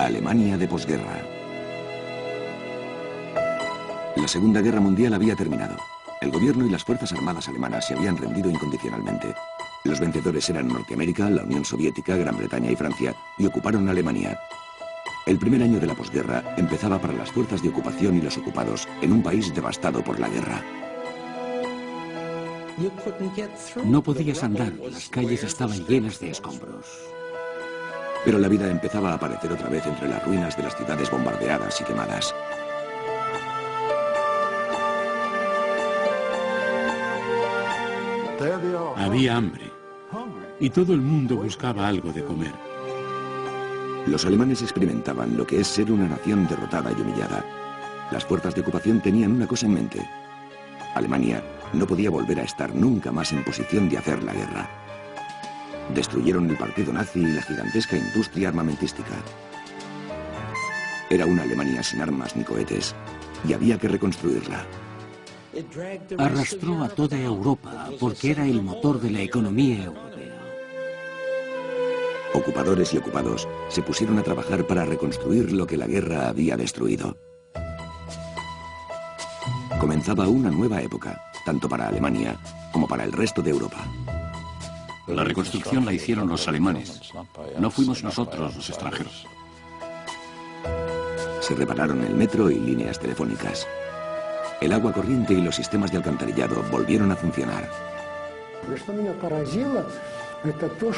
Alemania de posguerra. La Segunda Guerra Mundial había terminado. El gobierno y las fuerzas armadas alemanas se habían rendido incondicionalmente. Los vencedores eran Norteamérica, la Unión Soviética, Gran Bretaña y Francia, y ocuparon Alemania. El primer año de la posguerra empezaba para las fuerzas de ocupación y los ocupados en un país devastado por la guerra. No podías andar, las calles estaban llenas de escombros. Pero la vida empezaba a aparecer otra vez entre las ruinas de las ciudades bombardeadas y quemadas. Había hambre y todo el mundo buscaba algo de comer. Los alemanes experimentaban lo que es ser una nación derrotada y humillada. Las fuerzas de ocupación tenían una cosa en mente. Alemania no podía volver a estar nunca más en posición de hacer la guerra. Destruyeron el partido nazi y la gigantesca industria armamentística. Era una Alemania sin armas ni cohetes, y había que reconstruirla. Arrastró a toda Europa porque era el motor de la economía europea. Ocupadores y ocupados se pusieron a trabajar para reconstruir lo que la guerra había destruido. Comenzaba una nueva época, tanto para Alemania como para el resto de Europa. La reconstrucción la hicieron los alemanes. No fuimos nosotros los extranjeros. Se repararon el metro y líneas telefónicas. El agua corriente y los sistemas de alcantarillado volvieron a funcionar.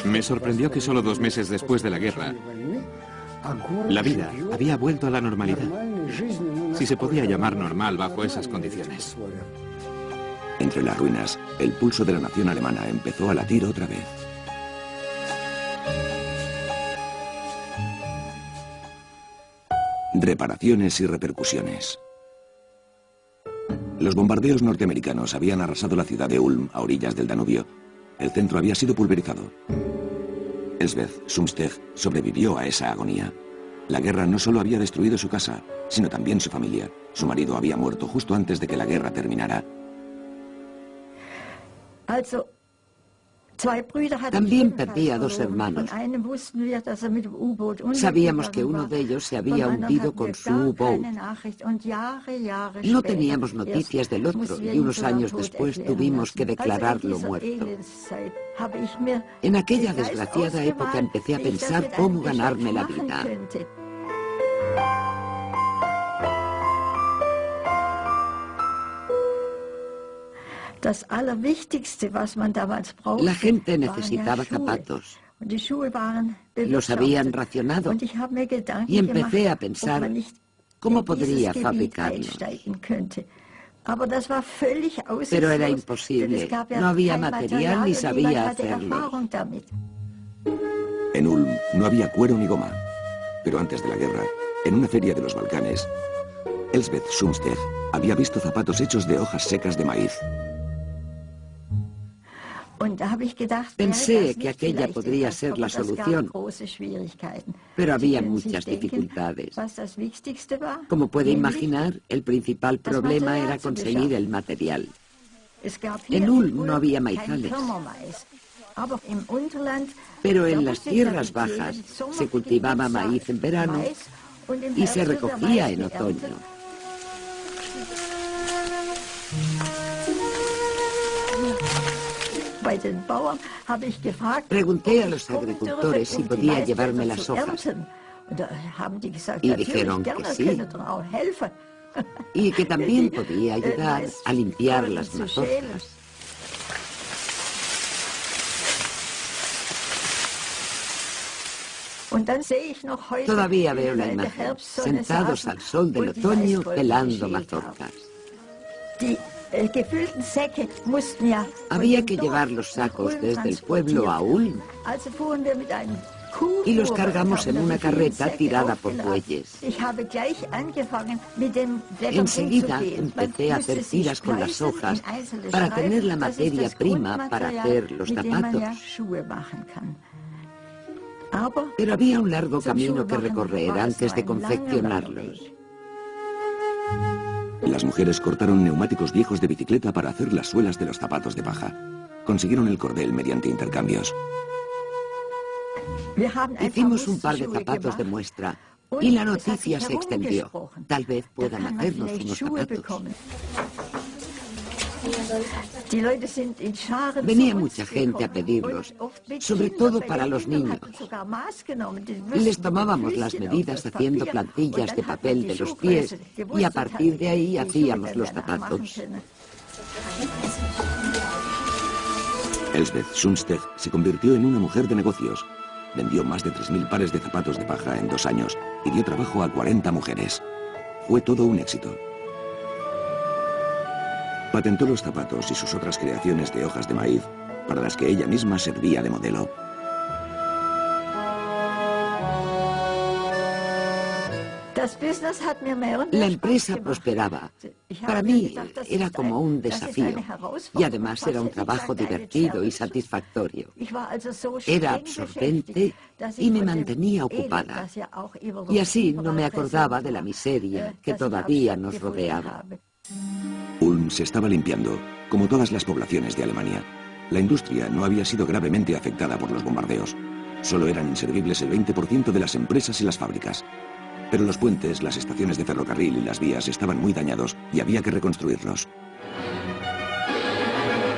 Me sorprendió que solo 2 meses después de la guerra, la vida había vuelto a la normalidad. Si se podía llamar normal bajo esas condiciones. Entre las ruinas, el pulso de la nación alemana empezó a latir otra vez. Reparaciones y repercusiones. Los bombardeos norteamericanos habían arrasado la ciudad de Ulm, a orillas del Danubio. El centro había sido pulverizado. Elsbeth Sumsteg sobrevivió a esa agonía. La guerra no solo había destruido su casa, sino también su familia. Su marido había muerto justo antes de que la guerra terminara. También perdí a 2 hermanos. Sabíamos que uno de ellos se había hundido con su U-Boat. No teníamos noticias del otro y unos años después tuvimos que declararlo muerto. En aquella desgraciada época empecé a pensar cómo ganarme la vida. La gente necesitaba zapatos. Los habían racionado. Y empecé a pensar cómo podría fabricarlos. Pero era imposible. No había material ni sabía hacerlo. En Ulm no había cuero ni goma. Pero antes de la guerra, en una feria de los Balcanes, Elsbeth Sumsteg había visto zapatos hechos de hojas secas de maíz. Pensé que aquella podría ser la solución, pero había muchas dificultades. Como puede imaginar, el principal problema era conseguir el material. En Ulm no había maizales, pero en las tierras bajas se cultivaba maíz en verano y se recogía en otoño. Pregunté a los agricultores si podía llevarme las hojas y dijeron que sí, y que también podía ayudar a limpiar las mazorcas. Todavía veo la imagen, sentados al sol del otoño pelando mazorcas. Había que llevar los sacos desde el pueblo a Ulm y los cargamos en una carreta tirada por bueyes. Enseguida empecé a hacer tiras con las hojas para tener la materia prima para hacer los zapatos. Pero había un largo camino que recorrer antes de confeccionarlos. Las mujeres cortaron neumáticos viejos de bicicleta para hacer las suelas de los zapatos de paja. Consiguieron el cordel mediante intercambios. Hicimos un par de zapatos de muestra Y la noticia se extendió. Tal vez puedan hacernos unos zapatos. Venía mucha gente a pedirlos, sobre todo para los niños. Les tomábamos las medidas haciendo plantillas de papel de los pies y a partir de ahí hacíamos los zapatos. Elsbeth Sundstedt se convirtió en una mujer de negocios. Vendió más de 3.000 pares de zapatos de paja en 2 años y dio trabajo a 40 mujeres. Fue todo un éxito. Patentó los zapatos y sus otras creaciones de hojas de maíz, para las que ella misma servía de modelo. La empresa prosperaba. Para mí era como un desafío y además era un trabajo divertido y satisfactorio. Era absorbente y me mantenía ocupada. Y así no me acordaba de la miseria que todavía nos rodeaba. Ulm se estaba limpiando, como todas las poblaciones de Alemania. La industria no había sido gravemente afectada por los bombardeos. Solo eran inservibles el 20% de las empresas y las fábricas. Pero los puentes, las estaciones de ferrocarril y las vías estaban muy dañados y había que reconstruirlos.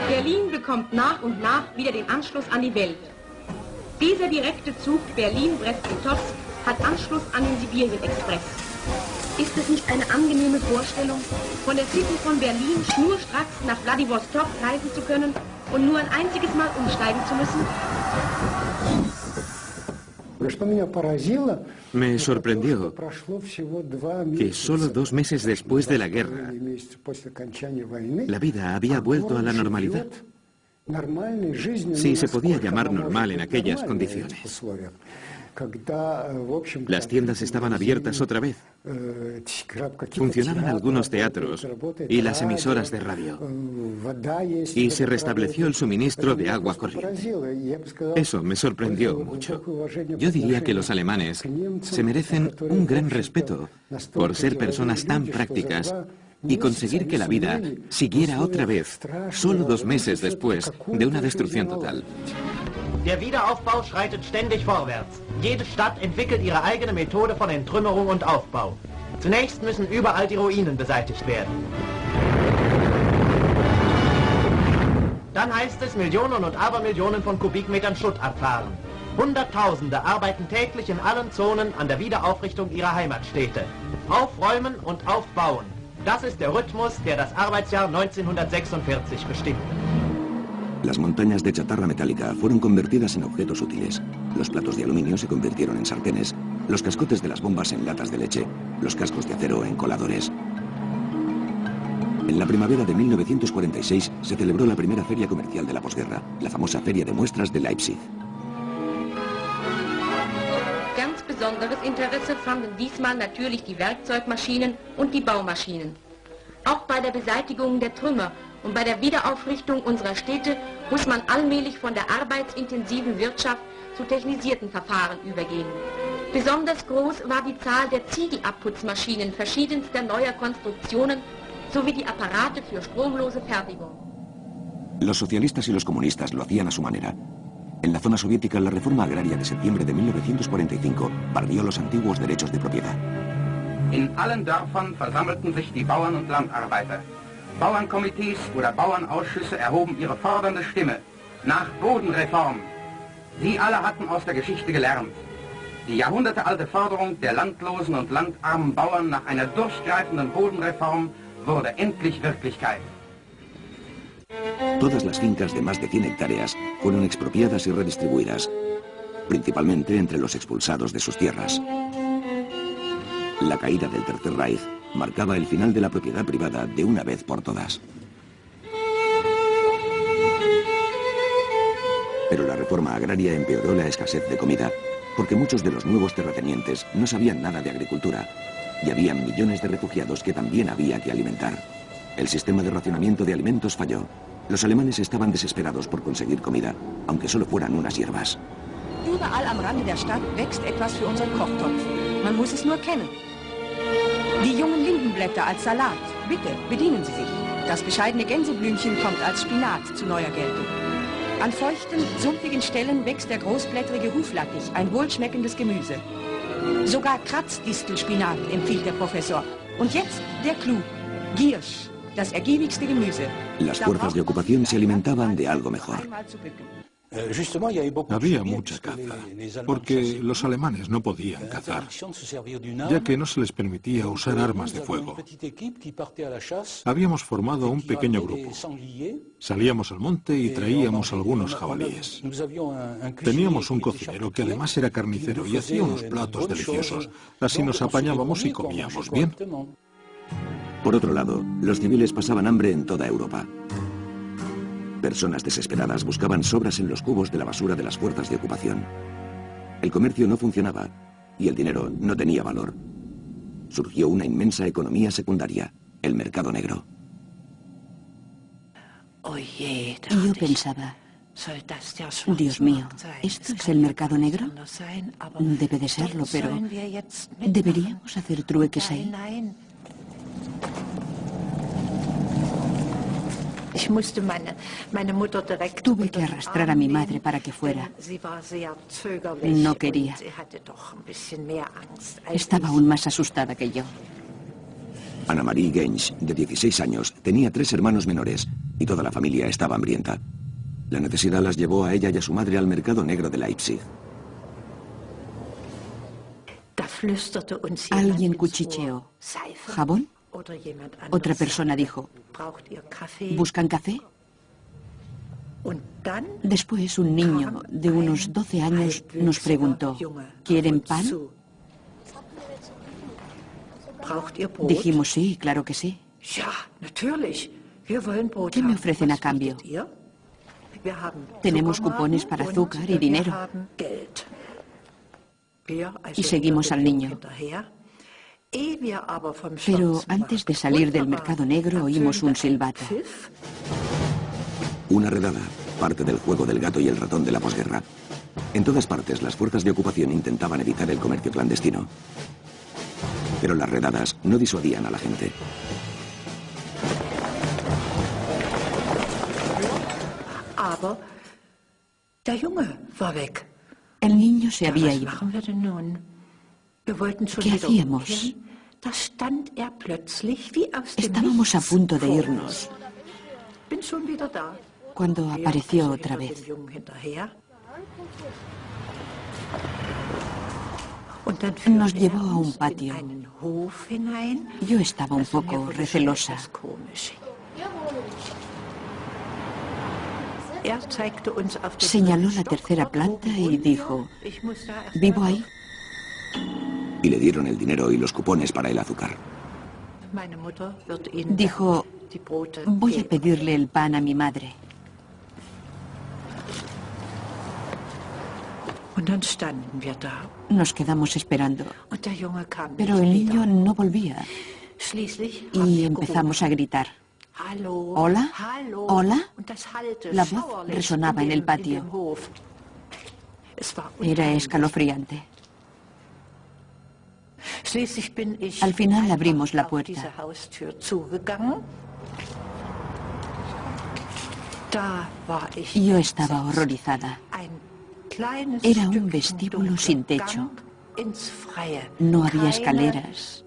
Berlin bekommt nach und nach wieder den Anschluss an die Welt. Dieser direkte Zug Berlin-Brest-Litovsk hat Anschluss an den Sibirien-Express. Ist es nicht eine angenehme Vorstellung, von der City von Berlin schnurstracks nach Wladiwostok reisen zu können und nur ein einziges Mal umsteigen zu müssen? Me sorprendió que solo 2 meses después de la guerra, la vida había vuelto a la normalidad. Si se podía llamar normal en aquellas condiciones. Las tiendas estaban abiertas otra vez. Funcionaban algunos teatros y las emisoras de radio. Y se restableció el suministro de agua corriente. Eso me sorprendió mucho. Yo diría que los alemanes se merecen un gran respeto por ser personas tan prácticas y conseguir que la vida siguiera otra vez, solo 2 meses después de una destrucción total. Der Wiederaufbau schreitet ständig vorwärts. Jede Stadt entwickelt ihre eigene Methode von Entrümmerung und Aufbau. Zunächst müssen überall die Ruinen beseitigt werden. Dann heißt es Millionen und Abermillionen von Kubikmetern Schutt abfahren. Hunderttausende arbeiten täglich in allen Zonen an der Wiederaufrichtung ihrer Heimatstädte. Aufräumen und aufbauen. Das ist der Rhythmus, der das Arbeitsjahr 1946 bestimmt. Las montañas de chatarra metálica fueron convertidas en objetos útiles. Los platos de aluminio se convirtieron en sartenes, los cascotes de las bombas en latas de leche, los cascos de acero en coladores. En la primavera de 1946 se celebró la primera feria comercial de la posguerra, la famosa Feria de Muestras de Leipzig. Ganz besonderes Interesse fanden diesmal natürlich die Werkzeugmaschinen und die Baumaschinen. Auch bei der Beseitigung der Trümmer und bei der Wiederaufrichtung unserer Städte muss man allmählich von der arbeitsintensiven Wirtschaft zu technisierten Verfahren übergehen. Besonders groß war die Zahl der Ziegelabputzmaschinen verschiedenster neuer Konstruktionen sowie die Apparate für stromlose Fertigung. Los socialistas y los comunistas lo hacían a su manera. En la zona soviética, la reforma agraria de septiembre de 1945 barrió los antiguos derechos de propiedad. In allen Dörfern versammelten sich die Bauern und Landarbeiter. Bauernkomitees oder Bauernausschüsse erhoben ihre fordernde Stimme nach Bodenreform. Sie alle hatten aus der Geschichte gelernt. Die jahrhundertealte Forderung der landlosen und landarmen Bauern nach einer durchgreifenden Bodenreform wurde endlich Wirklichkeit. Todas las fincas de más de 100 hectáreas fueron expropiadas y redistribuidas, principalmente entre los expulsados de sus tierras. La caída del Tercer Reich marcaba el final de la propiedad privada de una vez por todas. Pero la reforma agraria empeoró la escasez de comida, porque muchos de los nuevos terratenientes no sabían nada de agricultura, y había millones de refugiados que también había que alimentar. El sistema de racionamiento de alimentos falló. Los alemanes estaban desesperados por conseguir comida, aunque solo fueran unas hierbas. Überall am Rande der Stadt wächst etwas für unseren Kochtopf. Man muss es nur kennen. Die jungen Lindenblätter als Salat. Bitte, bedienen Sie sich. Das bescheidene Gänseblümchen kommt als Spinat zu neuer Geltung. An feuchten, sumpfigen Stellen wächst der großblättrige Huflattich, ein wohlschmeckendes Gemüse. Sogar Kratzdistelspinat empfiehlt der Professor. Und jetzt der Clou. Giersch, das ergiebigste Gemüse. Las fuerzas de ocupación se alimentaban de algo mejor. Había mucha caza, porque los alemanes no podían cazar, ya que no se les permitía usar armas de fuego. Habíamos formado un pequeño grupo. Salíamos al monte y traíamos algunos jabalíes. Teníamos un cocinero que además era carnicero y hacía unos platos deliciosos. Así nos apañábamos y comíamos bien. Por otro lado, los civiles pasaban hambre en toda Europa. Personas desesperadas buscaban sobras en los cubos de la basura de las fuerzas de ocupación. El comercio no funcionaba y el dinero no tenía valor. Surgió una inmensa economía secundaria, el mercado negro. Y yo pensaba, Dios mío, ¿esto es el mercado negro? Debe de serlo, pero ¿deberíamos hacer trueques ahí? Tuve que arrastrar a mi madre para que fuera. No quería. Estaba aún más asustada que yo. Anna-Marie Gensch, de 16 años, tenía 3 hermanos menores y toda la familia estaba hambrienta. La necesidad las llevó a ella y a su madre al mercado negro de Leipzig. Alguien cuchicheó. ¿Jabón? Otra persona dijo, ¿buscan café? Después un niño de unos 12 años nos preguntó, ¿quieren pan? Dijimos sí, claro que sí. ¿Qué me ofrecen a cambio? Tenemos cupones para azúcar y dinero. Y seguimos al niño. Pero antes de salir del mercado negro oímos un silbato. Una redada, parte del juego del gato y el ratón de la posguerra. En todas partes las fuerzas de ocupación intentaban evitar el comercio clandestino. Pero las redadas no disuadían a la gente. El niño se había ido. ¿Qué hacíamos? Estábamos a punto de irnos cuando apareció otra vez. Nos llevó a un patio. Yo estaba un poco recelosa. Señaló la tercera planta y dijo, ¿vivo ahí? Y le dieron el dinero y los cupones para el azúcar. Dijo, voy a pedirle el pan a mi madre. Nos quedamos esperando, pero el niño no volvía y empezamos a gritar. ¿Hola? ¿Hola? La voz resonaba en el patio. Era escalofriante. Al final abrimos la puerta. Yo estaba horrorizada. Era un vestíbulo sin techo. No había escaleras,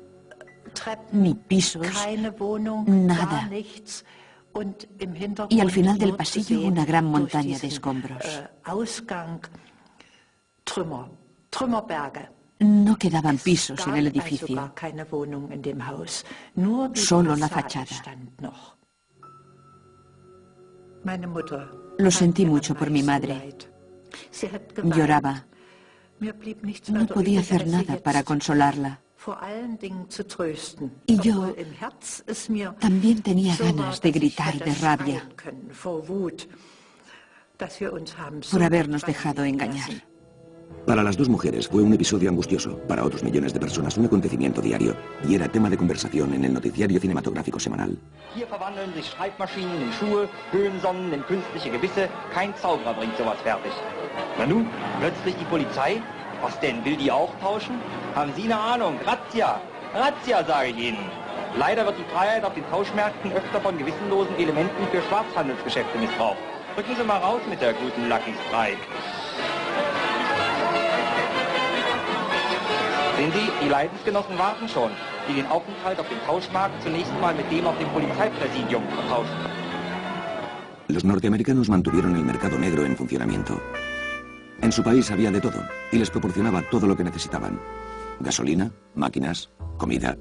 ni pisos, nada. Y al final del pasillo una gran montaña de escombros. No quedaban pisos en el edificio, solo la fachada. Lo sentí mucho por mi madre. Lloraba. No podía hacer nada para consolarla. Y yo también tenía ganas de gritar de rabia por habernos dejado engañar. Para las dos mujeres fue un episodio angustioso, para otros millones de personas un acontecimiento diario y era tema de conversación en el noticiario cinematográfico semanal. Hier verwandeln sich Schreibmaschinen in Schuhe, Höhensonnen in künstliche Gewisse. Kein Zauberer bringt sowas fertig. Na nun, plötzlich die Polizei? Was denn, will die auch tauschen? Haben Sie eine Ahnung? Razzia! Razzia, sage ich Ihnen. Leider wird die Freiheit auf den Tauschmärkten öfter von gewissenlosen Elementen für Schwarzhandelsgeschäfte missbraucht. Rücken Sie mal raus mit der guten Lucky Strike. Sehen Sie, die Leidensgenossen warten schon, die den Aufenthalt auf dem Tauschmarkt zunächst mal mit dem auf dem Polizeipräsidium vertauschen. Los norteamericanos mantuvieron el mercado negro en funcionamiento. En su país había de todo y les proporcionaba todo lo que necesitaban. Gasolina, máquinas, comida.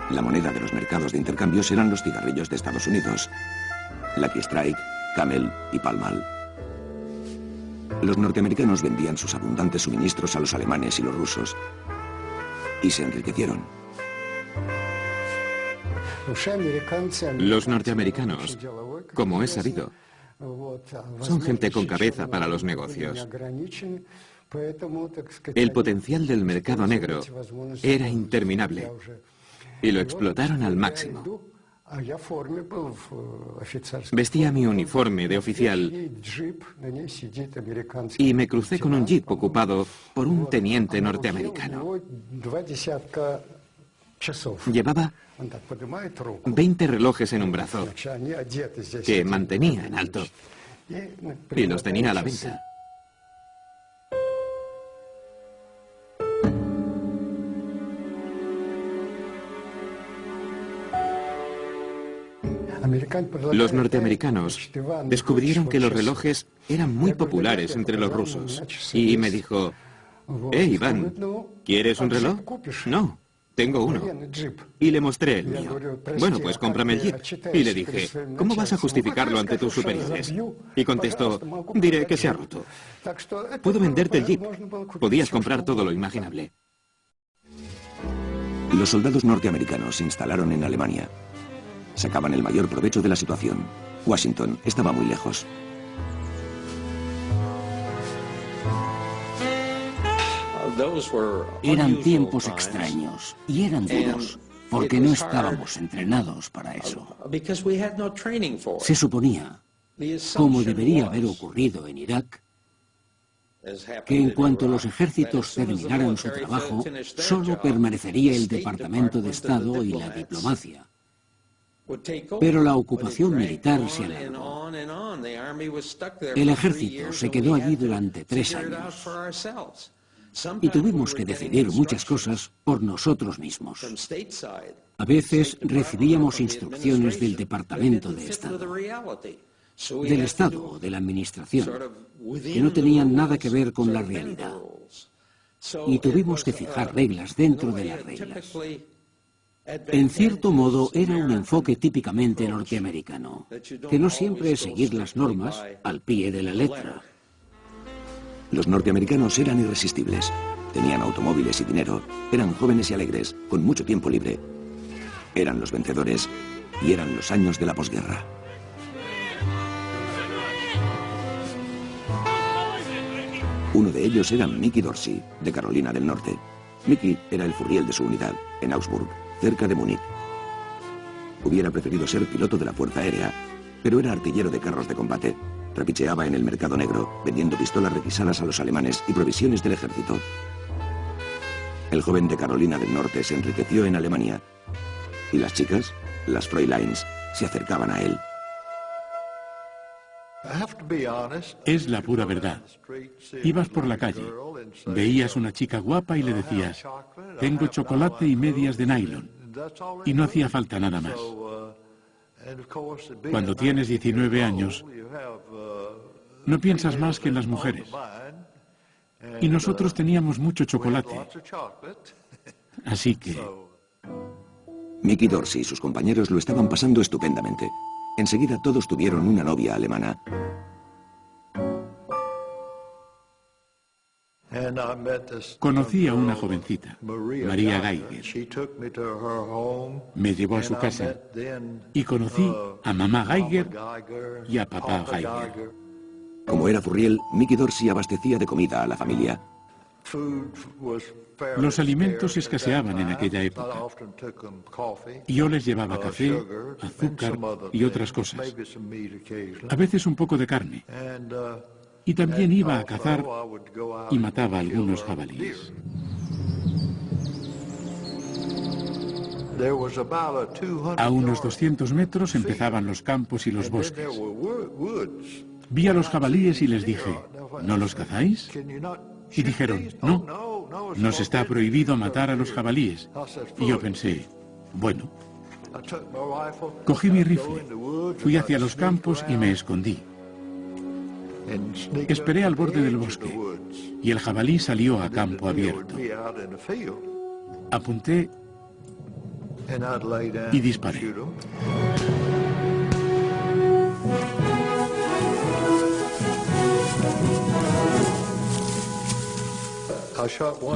La moneda de los mercados de intercambios eran los cigarrillos de Estados Unidos. Lucky Strike, Camel y Pall Mall. Los norteamericanos vendían sus abundantes suministros a los alemanes y los rusos. Y se enriquecieron. Los norteamericanos, como es sabido, son gente con cabeza para los negocios. El potencial del mercado negro era interminable y lo explotaron al máximo. Vestía mi uniforme de oficial y me crucé con un jeep ocupado por un teniente norteamericano. Llevaba 20 relojes en un brazo que mantenía en alto y los tenía a la venta. Los norteamericanos descubrieron que los relojes eran muy populares entre los rusos y me dijo: «Hey, Iván, ¿quieres un reloj?» «No, tengo uno». Y le mostré el mío. «Bueno, pues cómprame el jeep». Y le dije: «¿Cómo vas a justificarlo ante tus superiores?» Y contestó: «Diré que se ha roto». «Puedo venderte el jeep». Podías comprar todo lo imaginable. Los soldados norteamericanos se instalaron en Alemania. Sacaban el mayor provecho de la situación. Washington estaba muy lejos. Eran tiempos extraños y eran duros, porque no estábamos entrenados para eso. Se suponía, como debería haber ocurrido en Irak, que en cuanto los ejércitos terminaran su trabajo, solo permanecería el Departamento de Estado y la diplomacia. Pero la ocupación militar se alargó. El ejército se quedó allí durante 3 años. Y tuvimos que decidir muchas cosas por nosotros mismos. A veces recibíamos instrucciones del Departamento de Estado, del Estado o de la Administración, que no tenían nada que ver con la realidad. Y tuvimos que fijar reglas dentro de las reglas. En cierto modo, era un enfoque típicamente norteamericano, que no siempre es seguir las normas al pie de la letra. Los norteamericanos eran irresistibles. Tenían automóviles y dinero, eran jóvenes y alegres, con mucho tiempo libre. Eran los vencedores y eran los años de la posguerra. Uno de ellos era Mickey Dorsey, de Carolina del Norte. Mickey era el furriel de su unidad, en Augsburg, cerca de Múnich. Hubiera preferido ser piloto de la Fuerza Aérea, pero era artillero de carros de combate. Trapicheaba en el mercado negro, vendiendo pistolas requisadas a los alemanes y provisiones del ejército. El joven de Carolina del Norte se enriqueció en Alemania. Y las chicas, las Fräuleins, se acercaban a él. Es la pura verdad. Ibas por la calle, veías una chica guapa y le decías: «Tengo chocolate y medias de nylon». Y no hacía falta nada más. Cuando tienes 19 años, no piensas más que en las mujeres. Y nosotros teníamos mucho chocolate. Así que... Mickey Dorsey y sus compañeros lo estaban pasando estupendamente. Enseguida todos tuvieron una novia alemana. Conocí a una jovencita, María Geiger. Me llevó a su casa y conocí a mamá Geiger y a papá Geiger. Como era furriel, Mickey Dorsey abastecía de comida a la familia. Los alimentos escaseaban en aquella época. Y yo les llevaba café, azúcar y otras cosas. A veces un poco de carne. Y también iba a cazar y mataba algunos jabalíes. A unos 200 metros empezaban los campos y los bosques. Vi a los jabalíes y les dije: ¿no los cazáis? Y dijeron, no, nos está prohibido matar a los jabalíes. Y yo pensé, bueno. Cogí mi rifle, fui hacia los campos y me escondí. Esperé al borde del bosque y el jabalí salió a campo abierto. Apunté y disparé.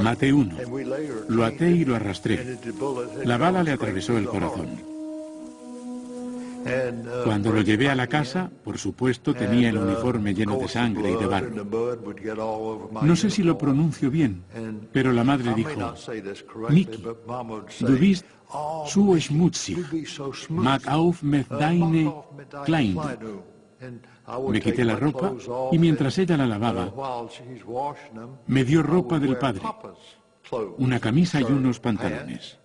Maté uno, lo até y lo arrastré. La bala le atravesó el corazón. Cuando lo llevé a la casa, por supuesto tenía el uniforme lleno de sangre y de barro. No sé si lo pronuncio bien, pero la madre dijo, Mickey, du bist so schmutzig, mach auf mit deine Kleidung. Me quité la ropa y mientras ella la lavaba, me dio ropa del padre, una camisa y unos pantalones.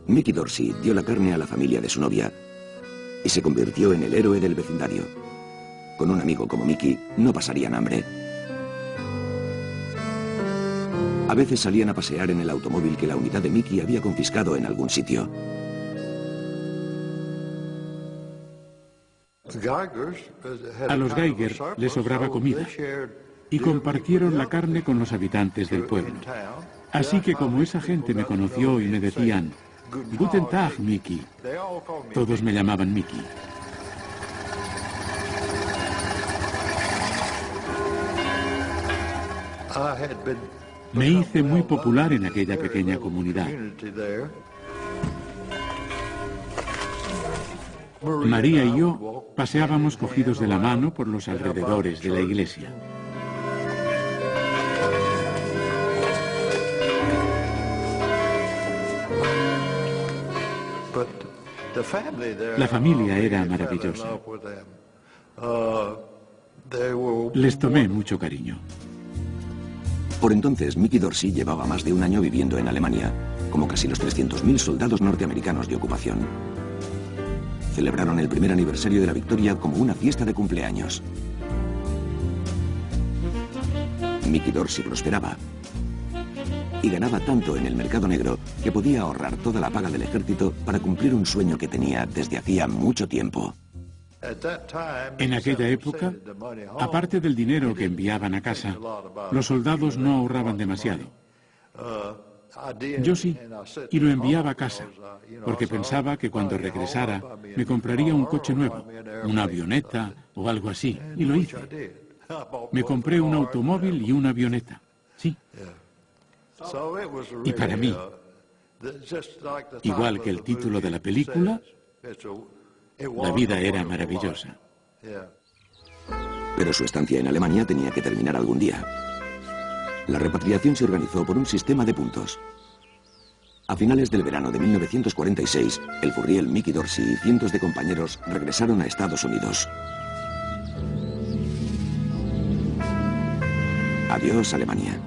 Mickey Dorsey dio la carne a la familia de su novia y se convirtió en el héroe del vecindario. Con un amigo como Mickey no pasarían hambre. A veces salían a pasear en el automóvil que la unidad de Mickey había confiscado en algún sitio. A los Geiger les sobraba comida y compartieron la carne con los habitantes del pueblo. Así que como esa gente me conoció y me decían, Guten Tag, Mickey, todos me llamaban Mickey. Me hice muy popular en aquella pequeña comunidad. María y yo paseábamos cogidos de la mano por los alrededores de la iglesia. La familia era maravillosa. Les tomé mucho cariño. Por entonces, Mickey Dorsey llevaba más de un año viviendo en Alemania, como casi los 300.000 soldados norteamericanos de ocupación. Celebraron el primer aniversario de la victoria como una fiesta de cumpleaños. Mickey Dorsey prosperaba y ganaba tanto en el mercado negro que podía ahorrar toda la paga del ejército para cumplir un sueño que tenía desde hacía mucho tiempo. En aquella época, aparte del dinero que enviaban a casa, los soldados no ahorraban demasiado. Yo sí, y lo enviaba a casa, porque pensaba que cuando regresara me compraría un coche nuevo, una avioneta o algo así, y lo hice. Me compré un automóvil y una avioneta, sí. Y para mí, igual que el título de la película, la vida era maravillosa. Pero su estancia en Alemania tenía que terminar algún día. La repatriación se organizó por un sistema de puntos. A finales del verano de 1946, el furriel Mickey Dorsey y cientos de compañeros regresaron a Estados Unidos. Adiós, Alemania.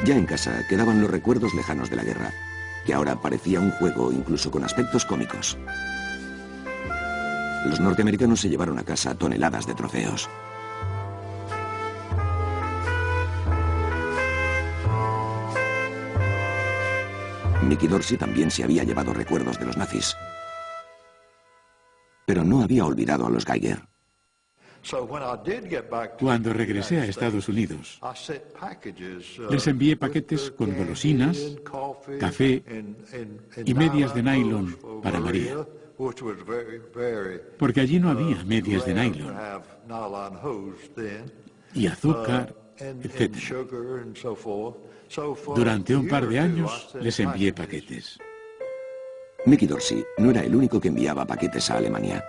Ya en casa quedaban los recuerdos lejanos de la guerra, que ahora parecía un juego incluso con aspectos cómicos. Los norteamericanos se llevaron a casa toneladas de trofeos. Mickey Dorsey también se había llevado recuerdos de los nazis, pero no había olvidado a los Geiger. Cuando regresé a Estados Unidos, les envié paquetes con golosinas, café y medias de nylon para María, porque allí no había medias de nylon, y azúcar, etc. Durante un par de años les envié paquetes. Mickey Dorsey no era el único que enviaba paquetes a Alemania.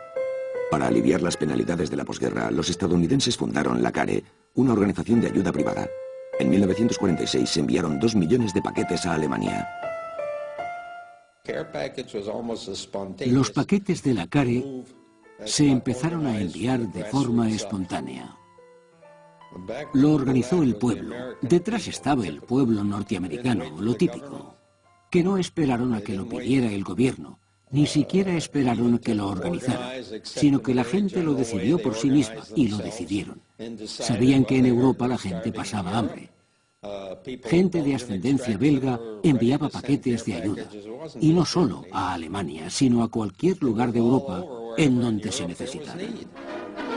Para aliviar las penalidades de la posguerra, los estadounidenses fundaron la CARE, una organización de ayuda privada. En 1946 se enviaron 2 millones de paquetes a Alemania. Los paquetes de la CARE se empezaron a enviar de forma espontánea. Lo organizó el pueblo. Detrás estaba el pueblo norteamericano, lo típico, que no esperaron a que lo pidiera el gobierno, Ni siquiera esperaron que lo organizara, sino que la gente lo decidió por sí misma, y lo decidieron. Sabían que en Europa la gente pasaba hambre. Gente de ascendencia belga enviaba paquetes de ayuda, y no solo a Alemania, sino a cualquier lugar de Europa en donde se necesitara.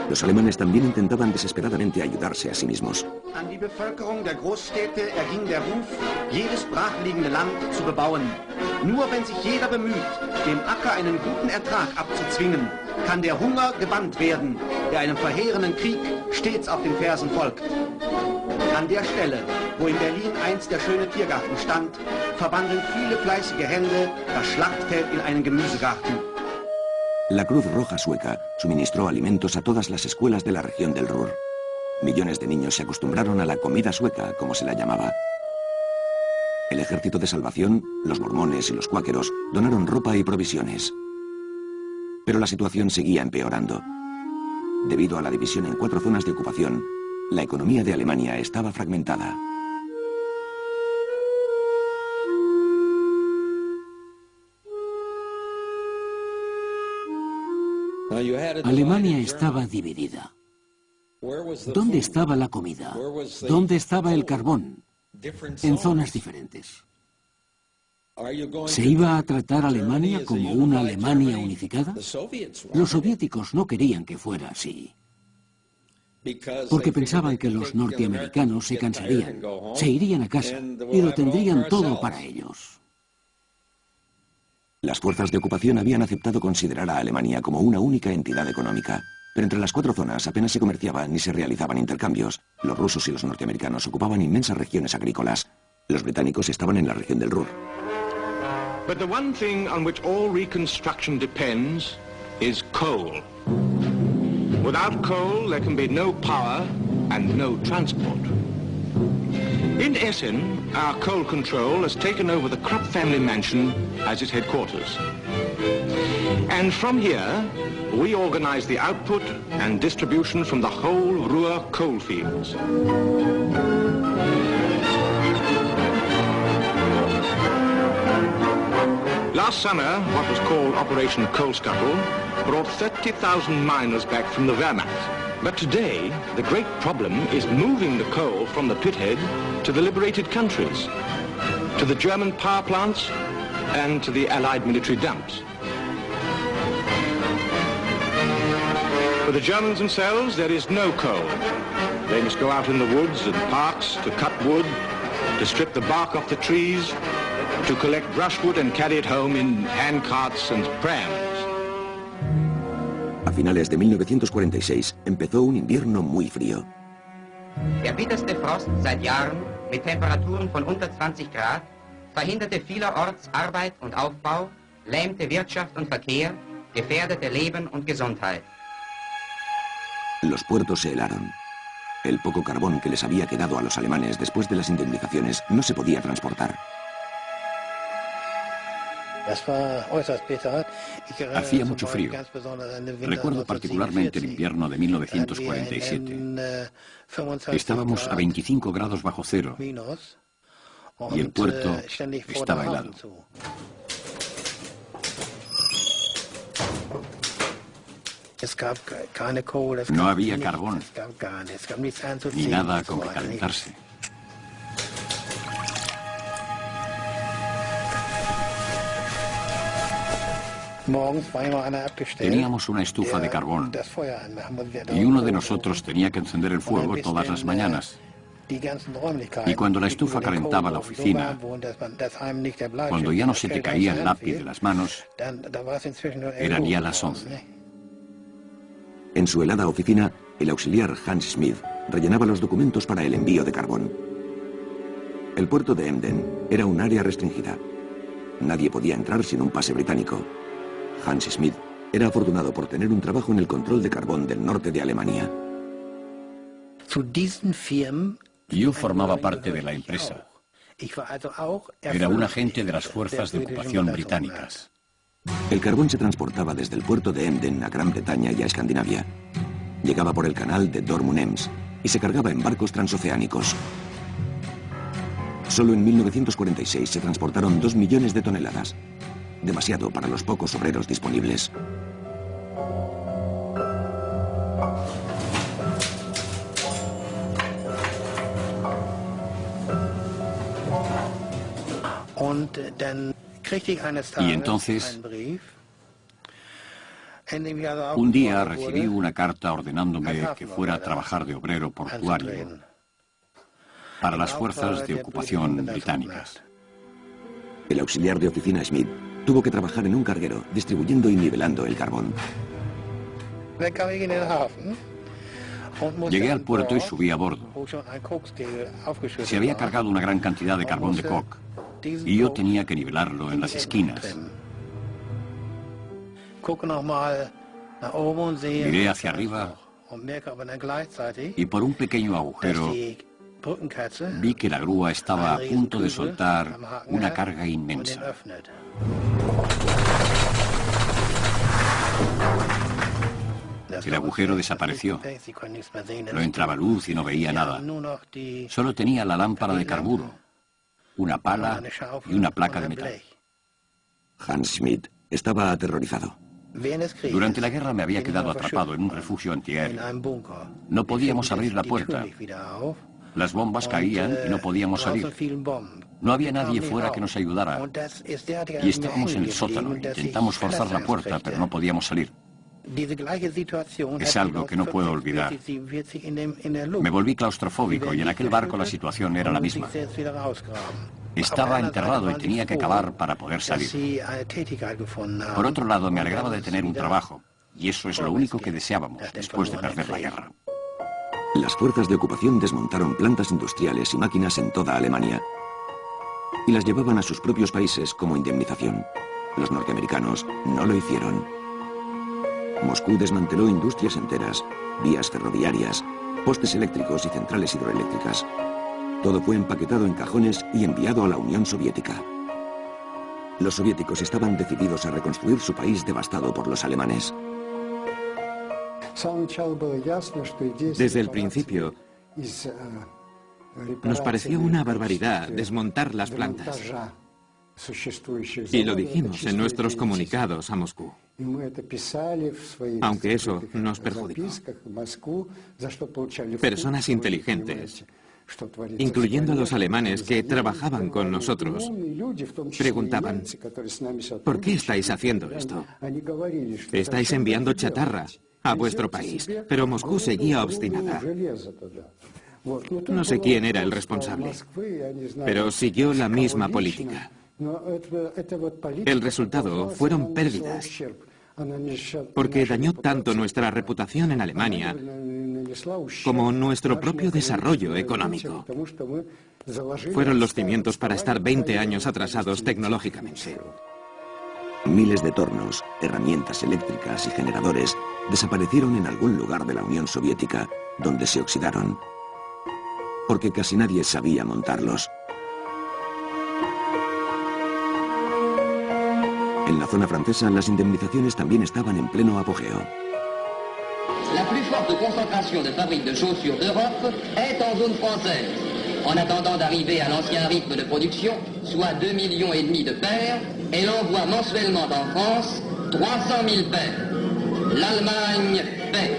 Los alemanes también intentaban desesperadamente ayudarse a sí mismos. An die Bevölkerung der Großstädte erging der Ruf, jedes brachliegende Land zu bebauen. Nur wenn sich jeder bemüht, dem Acker einen guten Ertrag abzuzwingen, kann der Hunger gebannt werden, der einem verheerenden Krieg stets auf den Fersen folgt. An der Stelle, wo in Berlin einst der schöne Tiergarten stand, verwandeln viele fleißige Hände das Schlachtfeld in einen Gemüsegarten. La Cruz Roja Sueca suministró alimentos a todas las escuelas de la región del Ruhr. Millones de niños se acostumbraron a la comida sueca, como se la llamaba. El Ejército de Salvación, los mormones y los cuáqueros donaron ropa y provisiones. Pero la situación seguía empeorando. Debido a la división en 4 zonas de ocupación, la economía de Alemania estaba fragmentada. Alemania estaba dividida. ¿Dónde estaba la comida? ¿Dónde estaba el carbón? En zonas diferentes. ¿Se iba a tratar a Alemania como una Alemania unificada? Los soviéticos no querían que fuera así, porque pensaban que los norteamericanos se cansarían, se irían a casa y lo tendrían todo para ellos. Las fuerzas de ocupación habían aceptado considerar a Alemania como una única entidad económica, pero entre las 4 zonas apenas se comerciaban ni se realizaban intercambios. Los rusos y los norteamericanos ocupaban inmensas regiones agrícolas. Los británicos estaban en la región del Ruhr. But the one thing on which all reconstruction depends is coal. Without coal, there can be no power and no transport. In Essen, our coal control has taken over the Krupp family mansion as its headquarters. And from here, we organize the output and distribution from the whole Ruhr coal fields. Last summer, what was called Operation Coal Scuttle brought 30,000 miners back from the Wehrmacht. But today, the great problem is moving the coal from the pithead to the liberated countries, to the German power plants and to the Allied military dumps. For the Germans themselves, there is no coal. They must go out in the woods and parks to cut wood, to strip the bark off the trees, to collect brushwood and carry it home in handcarts and prams. A finales de 1946 empezó un invierno muy frío. Der bitterste Frost seit Jahren mit Temperaturen von unter 20 Grad verhinderte vielerorts Arbeit und Aufbau, lähmte Wirtschaft und Verkehr, gefährdete Leben und Gesundheit. Los puertos se helaron. El poco carbón que les había quedado a los alemanes después de las indemnizaciones no se podía transportar. Hacía mucho frío. Recuerdo particularmente el invierno de 1947. Estábamos a 25 grados bajo cero y el puerto estaba helado. No había carbón, ni nada con que calentarse. Teníamos una estufa de carbón y uno de nosotros tenía que encender el fuego todas las mañanas. Y cuando la estufa calentaba la oficina, cuando ya no se te caía el lápiz de las manos, eran ya las 11. En su helada oficina, el auxiliar Hans Schmidt rellenaba los documentos para el envío de carbón. El puerto de Emden era un área restringida. Nadie podía entrar sin un pase británico. Hans Schmidt era afortunado por tener un trabajo en el control de carbón del norte de Alemania. Yo formaba parte de la empresa. Era un agente de las fuerzas de ocupación británicas. El carbón se transportaba desde el puerto de Emden a Gran Bretaña y a Escandinavia. Llegaba por el canal de Dortmund-Ems y se cargaba en barcos transoceánicos. Solo en 1946 se transportaron 2 millones de toneladas. demasiado para los pocos obreros disponibles. Y entonces, un día recibí una carta ordenándome que fuera a trabajar de obrero portuario para las fuerzas de ocupación británicas. El auxiliar de oficina Smith tuvo que trabajar en un carguero, distribuyendo y nivelando el carbón. Llegué al puerto y subí a bordo. Se había cargado una gran cantidad de carbón de coke y yo tenía que nivelarlo en las esquinas. Miré hacia arriba y por un pequeño agujero vi que la grúa estaba a punto de soltar una carga inmensa. El agujero desapareció. No entraba luz y no veía nada. Solo tenía la lámpara de carburo, una pala y una placa de metal. Hans Schmidt estaba aterrorizado. Durante la guerra me había quedado atrapado en un refugio antiaéreo. No podíamos abrir la puerta. Las bombas caían y no podíamos salir. No había nadie fuera que nos ayudara. Y estábamos en el sótano. Intentamos forzar la puerta, pero no podíamos salir. Es algo que no puedo olvidar. Me volví claustrofóbico y en aquel barco la situación era la misma. Estaba enterrado y tenía que cavar para poder salir. Por otro lado, me alegraba de tener un trabajo. Y eso es lo único que deseábamos después de perder la guerra. Las fuerzas de ocupación desmontaron plantas industriales y máquinas en toda Alemania y las llevaban a sus propios países como indemnización. Los norteamericanos no lo hicieron. Moscú desmanteló industrias enteras, vías ferroviarias, postes eléctricos y centrales hidroeléctricas. Todo fue empaquetado en cajones y enviado a la Unión Soviética. Los soviéticos estaban decididos a reconstruir su país devastado por los alemanes. Desde el principio, nos pareció una barbaridad desmontar las plantas. Y lo dijimos en nuestros comunicados a Moscú. Aunque eso nos perjudicó. Personas inteligentes, incluyendo los alemanes que trabajaban con nosotros, preguntaban: ¿por qué estáis haciendo esto? Estáis enviando chatarra a vuestro país, pero Moscú seguía obstinada. No sé quién era el responsable, pero siguió la misma política. El resultado fueron pérdidas, porque dañó tanto nuestra reputación en Alemania como nuestro propio desarrollo económico. Fueron los cimientos para estar 20 años atrasados tecnológicamente. Miles de tornos, herramientas eléctricas y generadores desaparecieron en algún lugar de la Unión Soviética, donde se oxidaron, porque casi nadie sabía montarlos. En la zona francesa, las indemnizaciones también estaban en pleno apogeo. La plus forte concentration de fabriques de chaussures d'Europe est en zone française. En attendant d'arriver à l'ancien rythme de production, soit 2,5 millions de paires, elle envoie mensuellement en France 300 000 paires. L'Allemagne paie.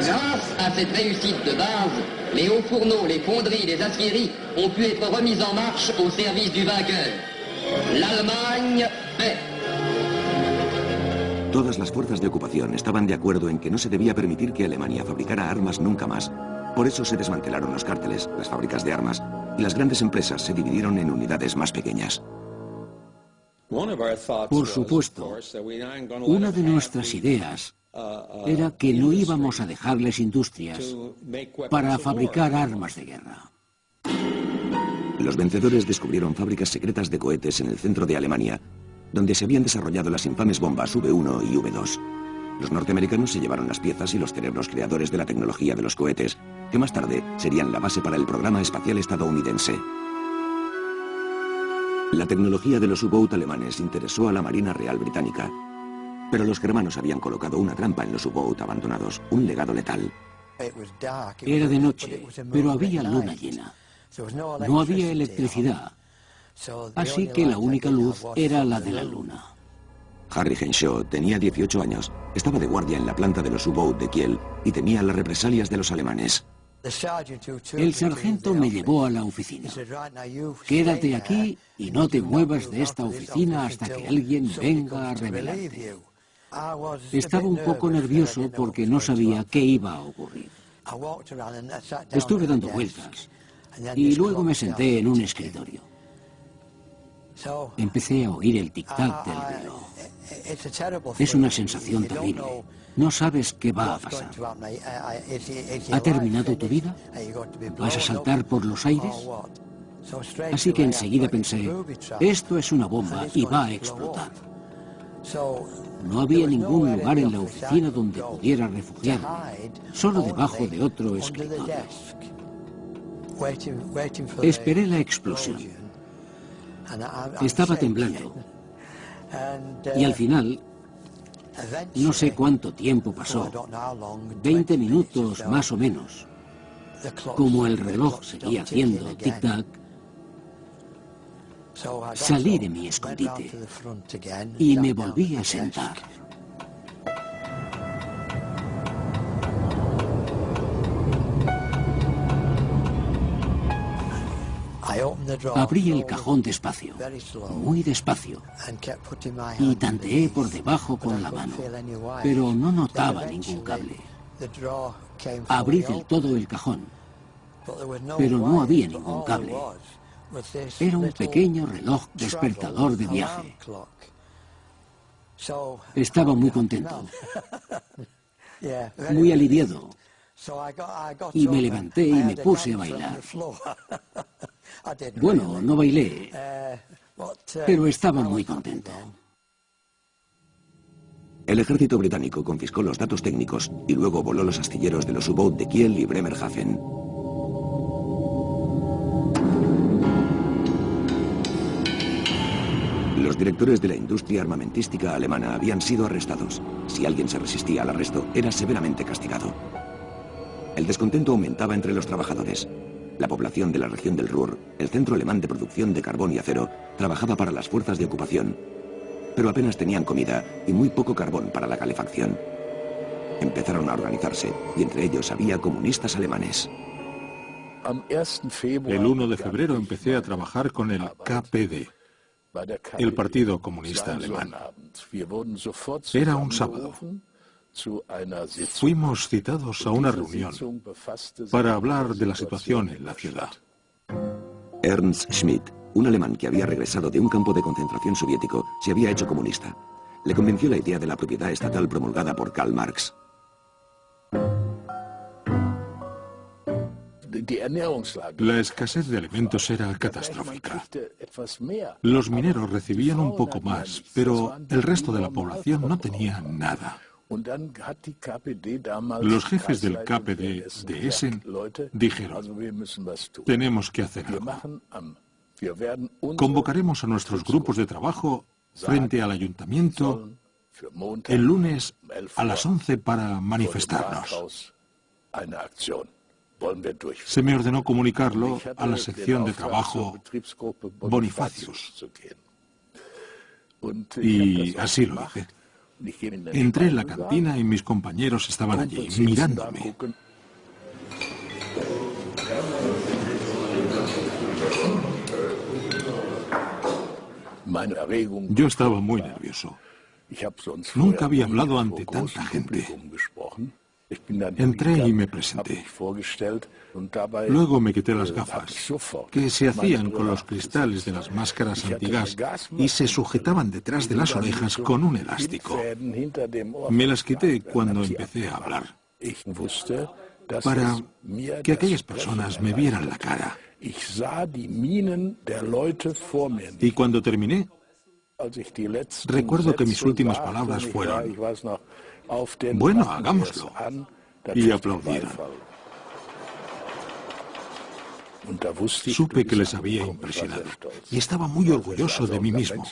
Grâce à cette réussite de base, les hauts fourneaux, les fonderies, les aciéries ont pu être remises en marche au service du vainqueur. L'Allemagne paie. Todas las fuerzas de ocupación estaban de acuerdo en que no se debía permitir que Alemania fabricara armas nunca más. Por eso se desmantelaron los cárteles, las fábricas de armas, y las grandes empresas se dividieron en unidades más pequeñas. Por supuesto, una de nuestras ideas era que no íbamos a dejarles industrias para fabricar armas de guerra. Los vencedores descubrieron fábricas secretas de cohetes en el centro de Alemania, donde se habían desarrollado las infames bombas V1 y V2. Los norteamericanos se llevaron las piezas y los cerebros creadores de la tecnología de los cohetes, que más tarde serían la base para el programa espacial estadounidense. La tecnología de los U-Boat alemanes interesó a la Marina Real Británica, pero los germanos habían colocado una trampa en los U-Boat abandonados, un legado letal. Era de noche, pero había luna llena. No había electricidad, Así que la única luz era la de la luna. Harry Henshaw tenía 18 años, estaba de guardia en la planta de los U-Boat de Kiel y temía las represalias de los alemanes. El sargento me llevó a la oficina. Quédate aquí y no te muevas de esta oficina hasta que alguien venga a revelarte. Estaba un poco nervioso porque no sabía qué iba a ocurrir. Estuve dando vueltas y luego me senté en un escritorio. Empecé a oír el tic-tac del reloj. Es una sensación terrible. No sabes qué va a pasar. ¿Ha terminado tu vida? ¿Vas a saltar por los aires? Así que enseguida pensé, esto es una bomba y va a explotar. No había ningún lugar en la oficina donde pudiera refugiarme, solo debajo de otro escritorio. Esperé la explosión. Estaba temblando. Y al final, no sé cuánto tiempo pasó, 20 minutos más o menos, como el reloj seguía haciendo tic-tac, salí de mi escondite y me volví a sentar. Abrí el cajón despacio, muy despacio, y tanteé por debajo con la mano, pero no notaba ningún cable. Abrí del todo el cajón, pero no había ningún cable. Era un pequeño reloj despertador de viaje. Estaba muy contento, muy aliviado, y me levanté y me puse a bailar. Bueno, no bailé, pero estaba muy contento. El ejército británico confiscó los datos técnicos y luego voló los astilleros de los U-Boat de Kiel y Bremerhaven. Los directores de la industria armamentística alemana habían sido arrestados. Si alguien se resistía al arresto, era severamente castigado. El descontento aumentaba entre los trabajadores. La población de la región del Ruhr, el centro alemán de producción de carbón y acero, trabajaba para las fuerzas de ocupación, pero apenas tenían comida y muy poco carbón para la calefacción. Empezaron a organizarse y entre ellos había comunistas alemanes. El 1 de febrero empecé a trabajar con el KPD, el Partido Comunista Alemán. Era un sábado. Fuimos citados a una reunión para hablar de la situación en la ciudad. Ernst Schmidt, un alemán que había regresado de un campo de concentración soviético, se había hecho comunista. Le convenció la idea de la propiedad estatal promulgada por Karl Marx. La escasez de alimentos era catastrófica. Los mineros recibían un poco más, pero el resto de la población no tenía nada. Los jefes del KPD de Essen dijeron, tenemos que hacer algo. Convocaremos a nuestros grupos de trabajo frente al ayuntamiento el lunes a las 11 para manifestarnos. Se me ordenó comunicarlo a la sección de trabajo Bonifacius. Y así lo hice. Entré en la cantina y mis compañeros estaban allí, mirándome. Yo estaba muy nervioso. Nunca había hablado ante tanta gente. Entré y me presenté. Luego me quité las gafas, que se hacían con los cristales de las máscaras antigas y se sujetaban detrás de las orejas con un elástico. Me las quité cuando empecé a hablar, para que aquellas personas me vieran la cara. Y cuando terminé, recuerdo que mis últimas palabras fueron: bueno, hagámoslo. Y aplaudieron. Supe que les había impresionado y estaba muy orgulloso de mí mismo.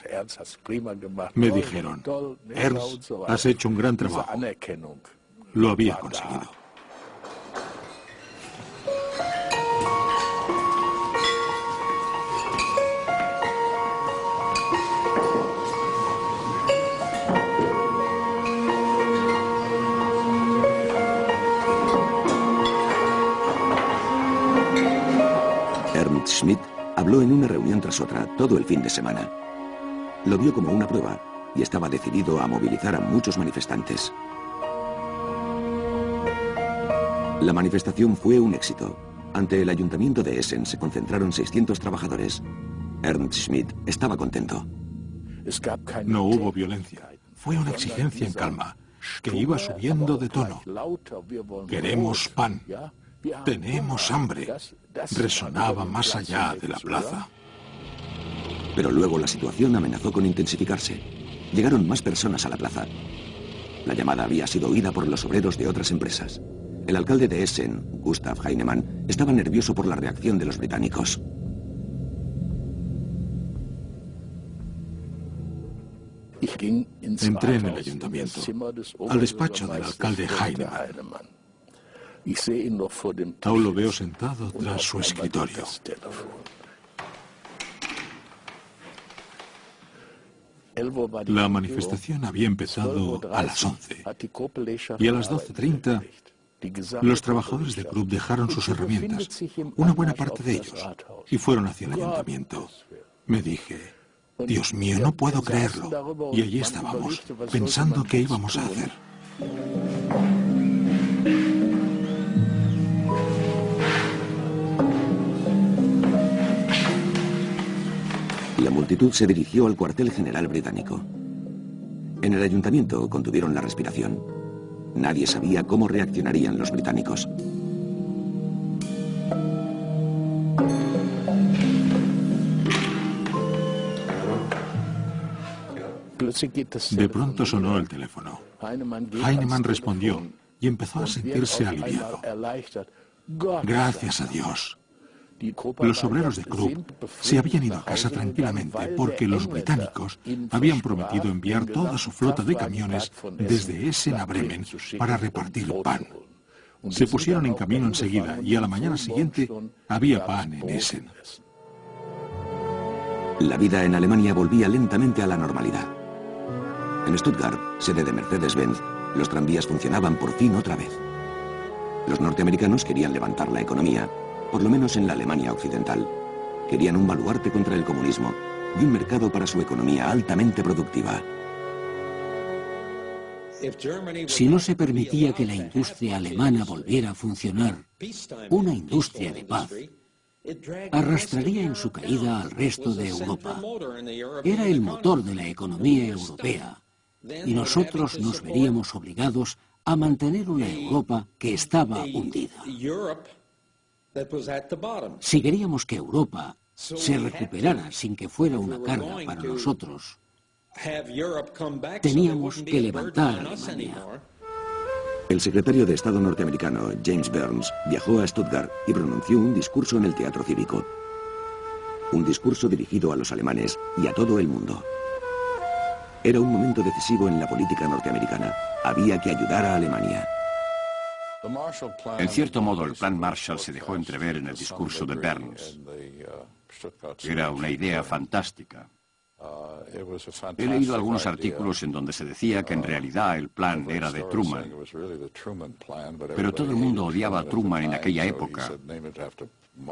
Me dijeron, Ernst, has hecho un gran trabajo. Lo había conseguido. Ernst Schmidt habló en una reunión tras otra todo el fin de semana. Lo vio como una prueba y estaba decidido a movilizar a muchos manifestantes. La manifestación fue un éxito. Ante el ayuntamiento de Essen se concentraron 600 trabajadores. Ernst Schmidt estaba contento. No hubo violencia. Fue una exigencia en calma, que iba subiendo de tono. Queremos pan. Tenemos hambre. Resonaba más allá de la plaza. Pero luego la situación amenazó con intensificarse. Llegaron más personas a la plaza. La llamada había sido oída por los obreros de otras empresas. El alcalde de Essen, Gustav Heinemann, estaba nervioso por la reacción de los británicos. Entré en el ayuntamiento, al despacho del alcalde Heinemann. Aún lo veo sentado tras su escritorio. La manifestación había empezado a las 11 y a las 12:30 los trabajadores del club dejaron sus herramientas, una buena parte de ellos, y fueron hacia el ayuntamiento. Me dije, Dios mío, no puedo creerlo. Y allí estábamos, pensando qué íbamos a hacer. La multitud se dirigió al cuartel general británico. En el ayuntamiento contuvieron la respiración. Nadie sabía cómo reaccionarían los británicos. De pronto sonó el teléfono. Heinemann respondió y empezó a sentirse aliviado. Gracias a Dios. Los obreros de Krupp se habían ido a casa tranquilamente porque los británicos habían prometido enviar toda su flota de camiones desde Essen a Bremen para repartir pan. Se pusieron en camino enseguida y a la mañana siguiente había pan en Essen. La vida en Alemania volvía lentamente a la normalidad. En Stuttgart, sede de Mercedes-Benz, los tranvías funcionaban por fin otra vez. Los norteamericanos querían levantar la economía, por lo menos en la Alemania occidental. Querían un baluarte contra el comunismo y un mercado para su economía altamente productiva. Si no se permitía que la industria alemana volviera a funcionar, una industria de paz, arrastraría en su caída al resto de Europa. Era el motor de la economía europea y nosotros nos veríamos obligados a mantener una Europa que estaba hundida. Si queríamos que Europa se recuperara sin que fuera una carga para nosotros, teníamos que levantar a Alemania. El secretario de Estado norteamericano, James Burns, viajó a Stuttgart y pronunció un discurso en el Teatro Cívico. Un discurso dirigido a los alemanes y a todo el mundo. Era un momento decisivo en la política norteamericana. Había que ayudar a Alemania. En cierto modo, el Plan Marshall se dejó entrever en el discurso de Burns. Era una idea fantástica. He leído algunos artículos en donde se decía que en realidad el plan era de Truman. Pero todo el mundo odiaba a Truman en aquella época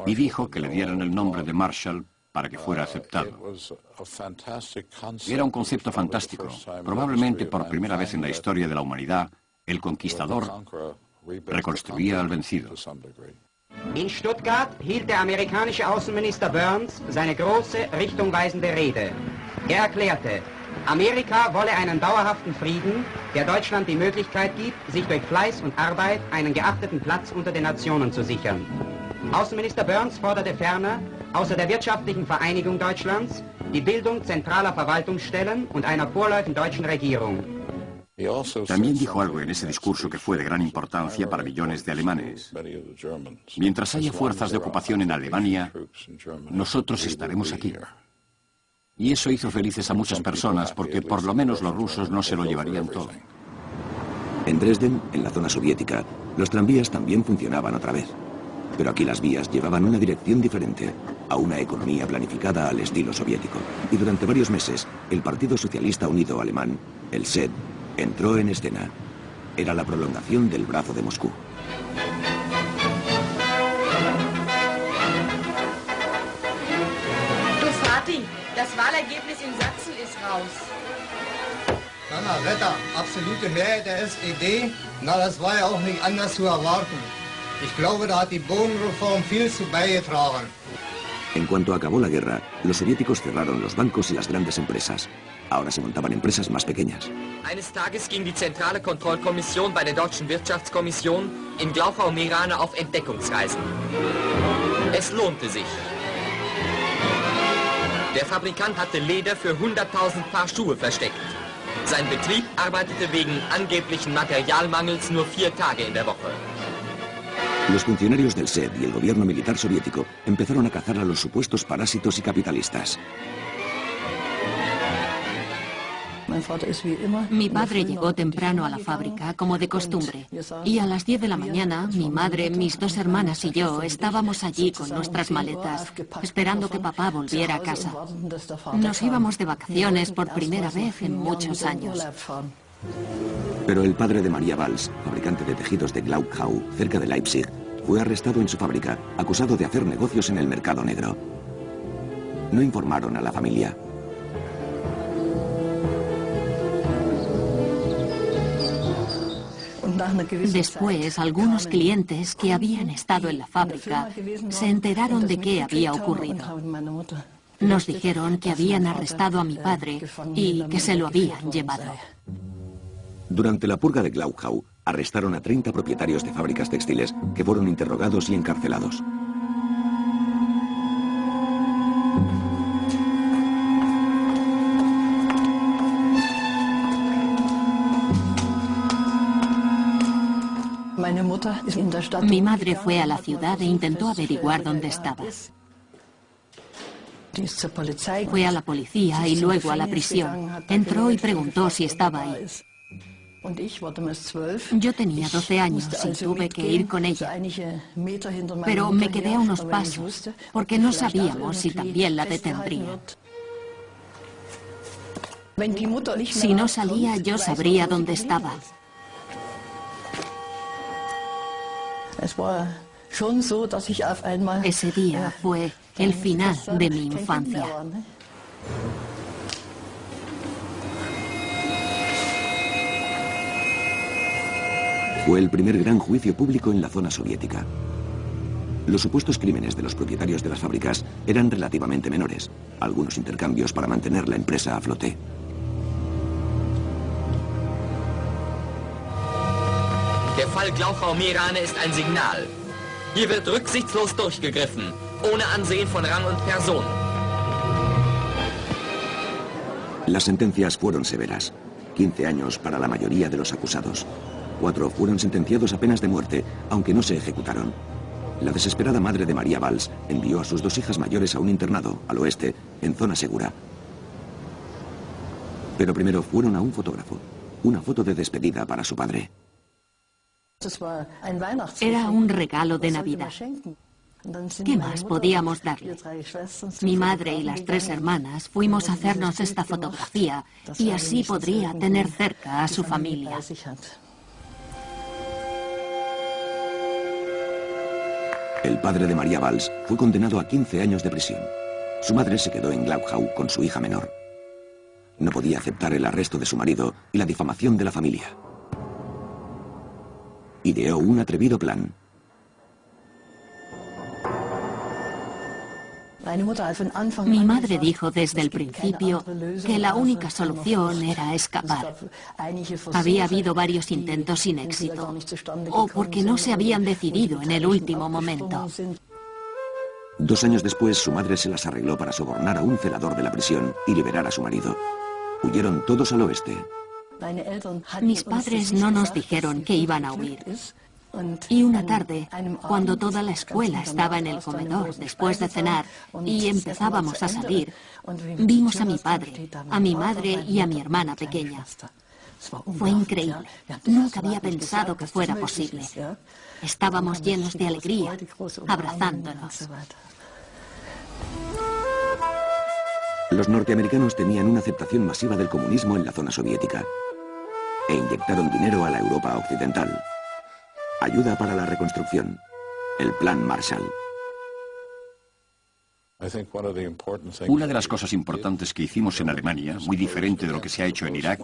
y dijo que le dieran el nombre de Marshall para que fuera aceptado. Era un concepto fantástico. Probablemente por primera vez en la historia de la humanidad, el conquistador reconstruía al vencido. In Stuttgart hielt der amerikanische Außenminister Burns seine große, richtungweisende Rede. Er erklärte, Amerika wolle einen dauerhaften Frieden, der Deutschland die Möglichkeit gibt, sich durch Fleiß und Arbeit einen geachteten Platz unter den Nationen zu sichern. Außenminister Burns forderte ferner, außer der wirtschaftlichen Vereinigung Deutschlands, die Bildung zentraler Verwaltungsstellen und einer vorläufigen deutschen Regierung. También dijo algo en ese discurso que fue de gran importancia para millones de alemanes. Mientras haya fuerzas de ocupación en Alemania, nosotros estaremos aquí. Y eso hizo felices a muchas personas porque por lo menos los rusos no se lo llevarían todo. En Dresden, en la zona soviética, los tranvías también funcionaban otra vez. Pero aquí las vías llevaban una dirección diferente, a una economía planificada al estilo soviético. Y durante varios meses, el Partido Socialista Unido Alemán, el SED, entró en escena. Era la prolongación del brazo de Moscú. Wahlergebnis in Sachsen ist raus. Donnerwetter, absolute Mehrheit der SED? Na, das war ja auch nicht anders zu erwarten. Ich glaube, da hat die Bodenreform viel zu beigetragen. En cuanto acabó la guerra, los soviéticos cerraron los bancos y las grandes empresas. Ahora se montaban empresas más pequeñas. Eines Tages ging die zentrale Kontrollkommission bei der Deutschen Wirtschaftskommission in Glauchau-Meerane auf Entdeckungsreisen. Es lohnte sich. Der Fabrikant hatte Leder für 100.000 Paar Schuhe versteckt. Sein Betrieb arbeitete wegen angeblichen Materialmangels nur 4 Tage in der Woche. Los funcionarios del SED y el gobierno militar soviético empezaron a cazar a los supuestos parásitos y capitalistas. Mi padre llegó temprano a la fábrica, como de costumbre, y a las 10 de la mañana, mi madre, mis 2 hermanas y yo estábamos allí con nuestras maletas, esperando que papá volviera a casa. Nos íbamos de vacaciones por primera vez en muchos años. Pero el padre de María Valls, fabricante de tejidos de Glauchau, cerca de Leipzig, fue arrestado en su fábrica, acusado de hacer negocios en el mercado negro. No informaron a la familia. Después, algunos clientes que habían estado en la fábrica se enteraron de qué había ocurrido. Nos dijeron que habían arrestado a mi padre y que se lo habían llevado. Durante la purga de Glauchau, arrestaron a 30 propietarios de fábricas textiles que fueron interrogados y encarcelados. Mi madre fue a la ciudad e intentó averiguar dónde estaba. Fue a la policía y luego a la prisión. Entró y preguntó si estaba ahí. Yo tenía 12 años y tuve que ir con ella. Pero me quedé a unos pasos porque no sabíamos si también la detendría. Si no salía, yo sabría dónde estaba. Ese día fue el final de mi infancia. Fue el primer gran juicio público en la zona soviética. Los supuestos crímenes de los propietarios de las fábricas eran relativamente menores, algunos intercambios para mantener la empresa a flote. Der Fall Glauchau-Meerane ist ein Signal. Hier wird rücksichtslos durchgegriffen, ohne Ansehen von Rang und Person. Las sentencias fueron severas. 15 años para la mayoría de los acusados. 4 fueron sentenciados a penas de muerte, aunque no se ejecutaron. La desesperada madre de María Valls envió a sus 2 hijas mayores a un internado, al oeste, en zona segura. Pero primero fueron a un fotógrafo. Una foto de despedida para su padre. Era un regalo de Navidad. ¿Qué más podíamos darle? Mi madre y las 3 hermanas fuimos a hacernos esta fotografía y así podría tener cerca a su familia. El padre de María Valls fue condenado a 15 años de prisión. Su madre se quedó en Glauchau con su hija menor. No podía aceptar el arresto de su marido y la difamación de la familia. Ideó un atrevido plan. Mi madre dijo desde el principio que la única solución era escapar. Había habido varios intentos sin éxito, o porque no se habían decidido en el último momento. 2 años después, su madre se las arregló para sobornar a un celador de la prisión y liberar a su marido. Huyeron todos al oeste. Mis padres no nos dijeron que iban a huir. Y una tarde, cuando toda la escuela estaba en el comedor después de cenar y empezábamos a salir, vimos a mi padre, a mi madre y a mi hermana pequeña. Fue increíble. Nunca había pensado que fuera posible. Estábamos llenos de alegría, abrazándonos. Los norteamericanos tenían una aceptación masiva del comunismo en la zona soviética e inyectaron dinero a la Europa occidental. Ayuda para la reconstrucción. El Plan Marshall. Una de las cosas importantes que hicimos en Alemania, muy diferente de lo que se ha hecho en Irak,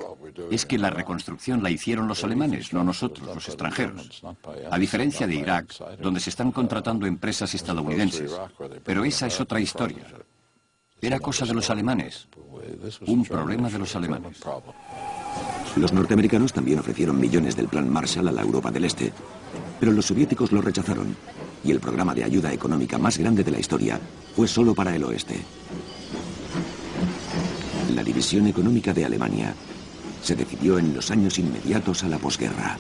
es que la reconstrucción la hicieron los alemanes, no nosotros, los extranjeros. A diferencia de Irak, donde se están contratando empresas estadounidenses. Pero esa es otra historia. Era cosa de los alemanes. Un problema de los alemanes. Los norteamericanos también ofrecieron millones del Plan Marshall a la Europa del Este, pero los soviéticos lo rechazaron, y el programa de ayuda económica más grande de la historia fue solo para el oeste. La división económica de Alemania se decidió en los años inmediatos a la posguerra.